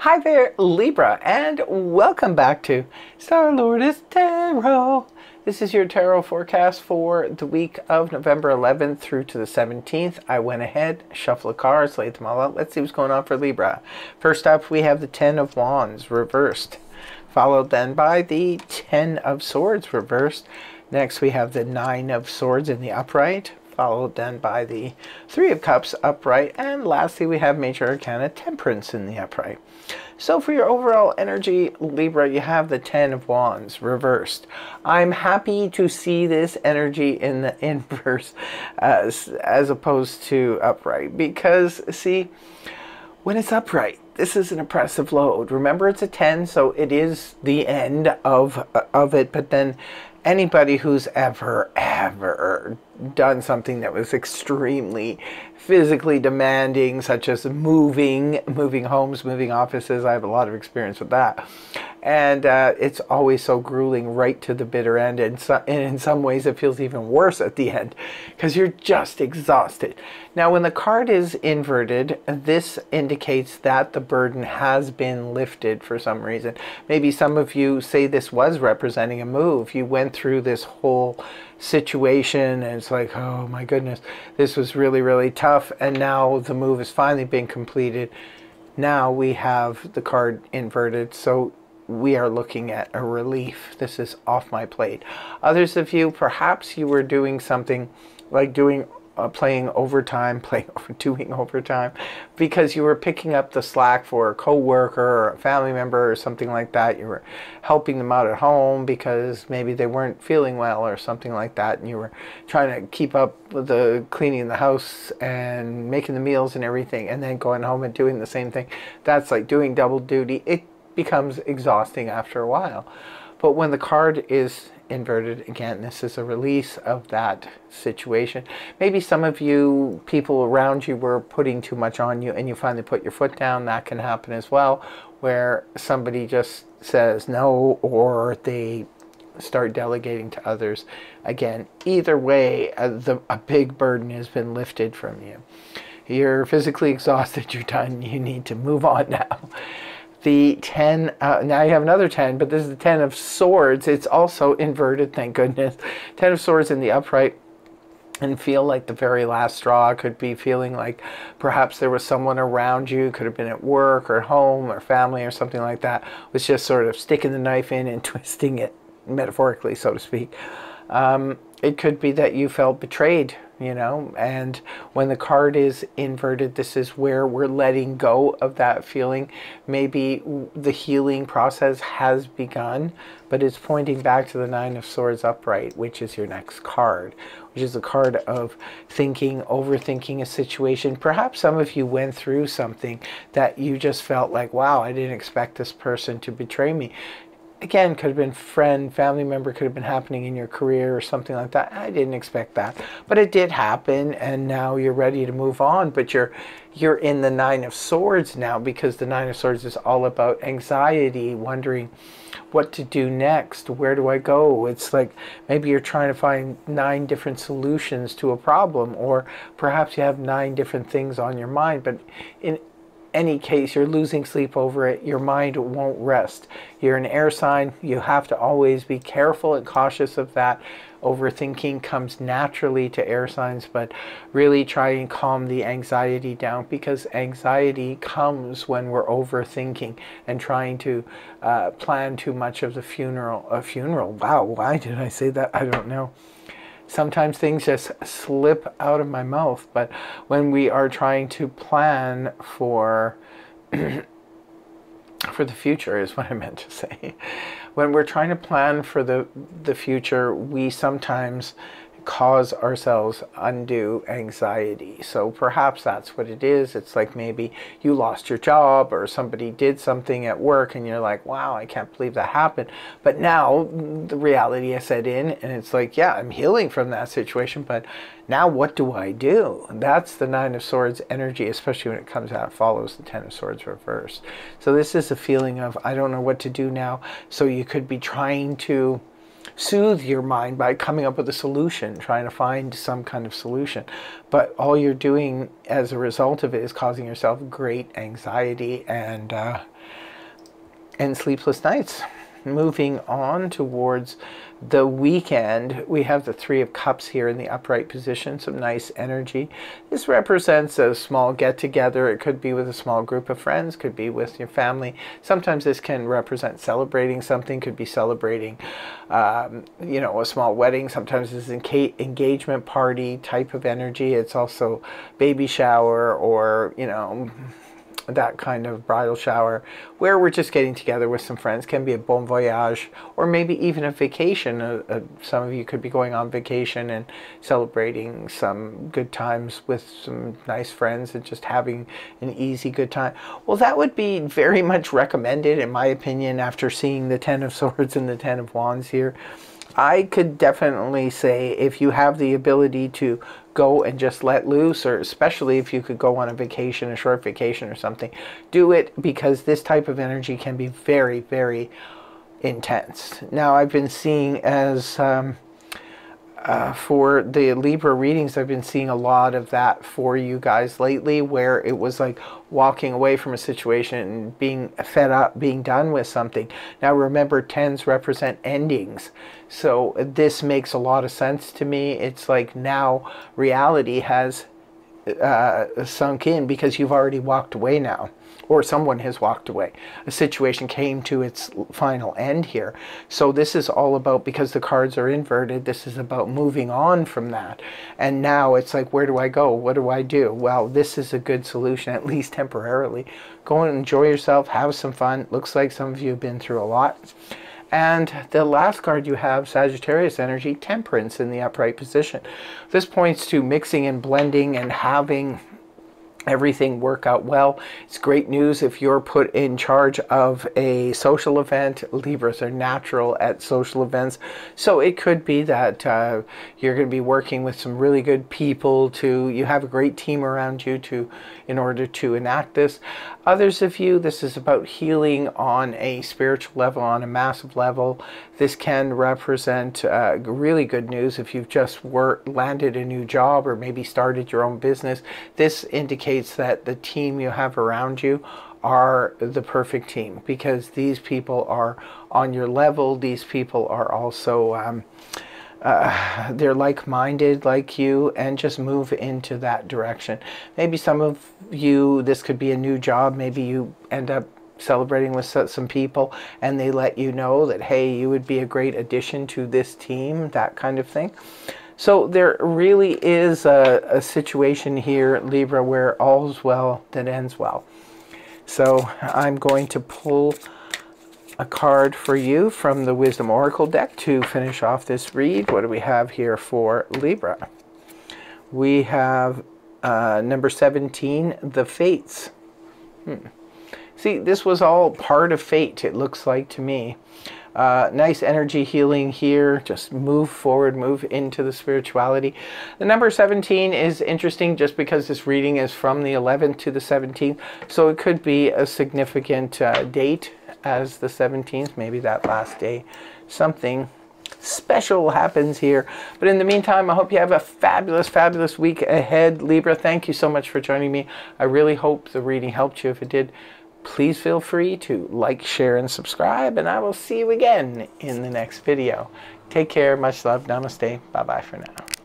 Hi there, Libra, and welcome back to Star Lourdes Tarot. This is your tarot forecast for the week of November 11th through to the 17th. I went ahead, shuffled the cards, laid them all out. Let's see what's going on for Libra. First up, we have the Ten of Wands reversed, followed then by the Ten of Swords reversed. Next, we have the Nine of Swords in the upright, followed then by the Three of Cups upright, and lastly we have Major Arcana Temperance in the upright. So for your overall energy, Libra, you have the Ten of Wands reversed. I'm happy to see this energy in the inverse as opposed to upright, because see, when it's upright, this is an oppressive load. Remember, it's a 10, so it is the end of it, but then anybody who's ever done something that was extremely physically demanding, such as moving homes, moving offices, I have a lot of experience with that. And it's always so grueling right to the bitter end. And in some ways it feels even worse at the end because you're just exhausted. Now, when the card is inverted, this indicates that the burden has been lifted for some reason. Maybe some of you say this was representing a move. You went through this whole situation and it's like, oh my goodness, this was really, really tough. And now the move has finally been completed. Now we have the card inverted. So we are looking at a relief. This is off my plate. Others of you, perhaps you were doing something like doing doing overtime because you were picking up the slack for a co-worker or a family member or something like that. You were helping them out at home because maybe they weren't feeling well or something like that, and you were trying to keep up with the cleaning the house and making the meals and everything, and then going home and doing the same thing. That's like doing double duty. It becomes exhausting after a while. But when the card is inverted, again, this is a release of that situation. Maybe some of you, people around you were putting too much on you and you finally put your foot down. That can happen as well, where somebody just says no, or they start delegating to others. Again, either way, a big burden has been lifted from you. You're physically exhausted, you're done, you need to move on now. The 10, now you have another 10, but this is the 10 of Swords. It's also inverted, thank goodness. 10 of Swords in the upright, and feel like the very last straw. Could be feeling like perhaps there was someone around you, could have been at work or home or family or something like that, was just sort of sticking the knife in and twisting it, metaphorically, so to speak. It could be that you felt betrayed, you know, and when the card is inverted, this is where we're letting go of that feeling. Maybe the healing process has begun, but it's pointing back to the Nine of Swords upright, which is your next card, which is a card of thinking, overthinking a situation. Perhaps some of you went through something that you just felt like, wow, I didn't expect this person to betray me. Again, could have been friend, family member, could have been happening in your career or something like that. I didn't expect that, but it did happen, and now you're ready to move on. But you're in the Nine of Swords now, because the Nine of Swords is all about anxiety, wondering what to do next. Where do I go? It's like maybe you're trying to find 9 different solutions to a problem, or perhaps you have 9 different things on your mind, but in any case, you're losing sleep over it. Your mind won't rest. You're an air sign. You have to always be careful and cautious of that. Overthinking comes naturally to air signs, but really try and calm the anxiety down, because anxiety comes when we're overthinking and trying to plan too much of the funeral. A funeral. Wow, why did I say that? I don't know. Sometimes things just slip out of my mouth, but when we are trying to plan for the future is what I meant to say. When we're trying to plan for the future, we sometimes cause ourselves undue anxiety. So perhaps that's what it is. It's like maybe you lost your job, or somebody did something at work and you're like, wow, I can't believe that happened. But now the reality has set in, and it's like, yeah, I'm healing from that situation, but now what do I do? That's the Nine of Swords energy, especially when it comes out, follows the Ten of Swords reversed. So this is a feeling of, I don't know what to do now. So you could be trying to soothe your mind by coming up with a solution, trying to find some kind of solution. But all you're doing as a result of it is causing yourself great anxiety and sleepless nights. Moving on towards the weekend, we have the Three of Cups here in the upright position, some nice energy. This represents a small get-together. It could be with a small group of friends, could be with your family. Sometimes this can represent celebrating something, could be celebrating, you know, a small wedding. Sometimes it's an engagement party type of energy. It's also baby shower or, you know, that kind of bridal shower where we're just getting together with some friends. Can be a bon voyage or maybe even a vacation. Some of you could be going on vacation and celebrating some good times with some nice friends and just having an easy good time. Well, that would be very much recommended in my opinion after seeing the Ten of Swords and the Ten of Wands here. I could definitely say if you have the ability to go and just let loose, or especially if you could go on a vacation, a short vacation or something, do it, because this type of energy can be very, very intense. Now, I've been seeing as for the Libra readings, I've been seeing a lot of that for you guys lately, where it was like walking away from a situation and being fed up, being done with something. Now remember, tens represent endings, so this makes a lot of sense to me. It's like now reality has sunk in because you've already walked away now, or someone has walked away. A situation came to its final end here. So this is all about, because the cards are inverted, this is about moving on from that. And now it's like, where do I go? What do I do? Well, this is a good solution, at least temporarily. Go and enjoy yourself, have some fun. Looks like some of you have been through a lot. And the last card you have, Sagittarius energy, Temperance in the upright position. This points to mixing and blending and having everything work out well. It's great news if you're put in charge of a social event. Libras are natural at social events, so it could be that you're going to be working with some really good people. You have a great team around you in order to enact this. Others of you, this is about healing on a spiritual level, on a massive level. This can represent really good news if you've just landed a new job or maybe started your own business. This indicates that the team you have around you are the perfect team, because these people are on your level. These people are also they're like-minded like you, and just move into that direction. Maybe some of you, this could be a new job. Maybe you end up celebrating with some people and they let you know that, hey, you would be a great addition to this team, that kind of thing. So there really is a situation here, Libra, where all's well that ends well. So I'm going to pull a card for you from the Wisdom Oracle deck to finish off this read. What do we have here for Libra? We have number 17, the Fates. See, this was all part of fate, it looks like to me. Nice energy healing here. Just move forward, move into the spirituality. The number 17 is interesting just because this reading is from the 11th to the 17th. So it could be a significant date as the 17th, maybe that last day. Something special happens here. But in the meantime, I hope you have a fabulous, fabulous week ahead, Libra. Thank you so much for joining me. I really hope the reading helped you. If it did, please feel free to like, share, and subscribe, and I will see you again in the next video. Take care. Much love. Namaste. Bye-bye for now.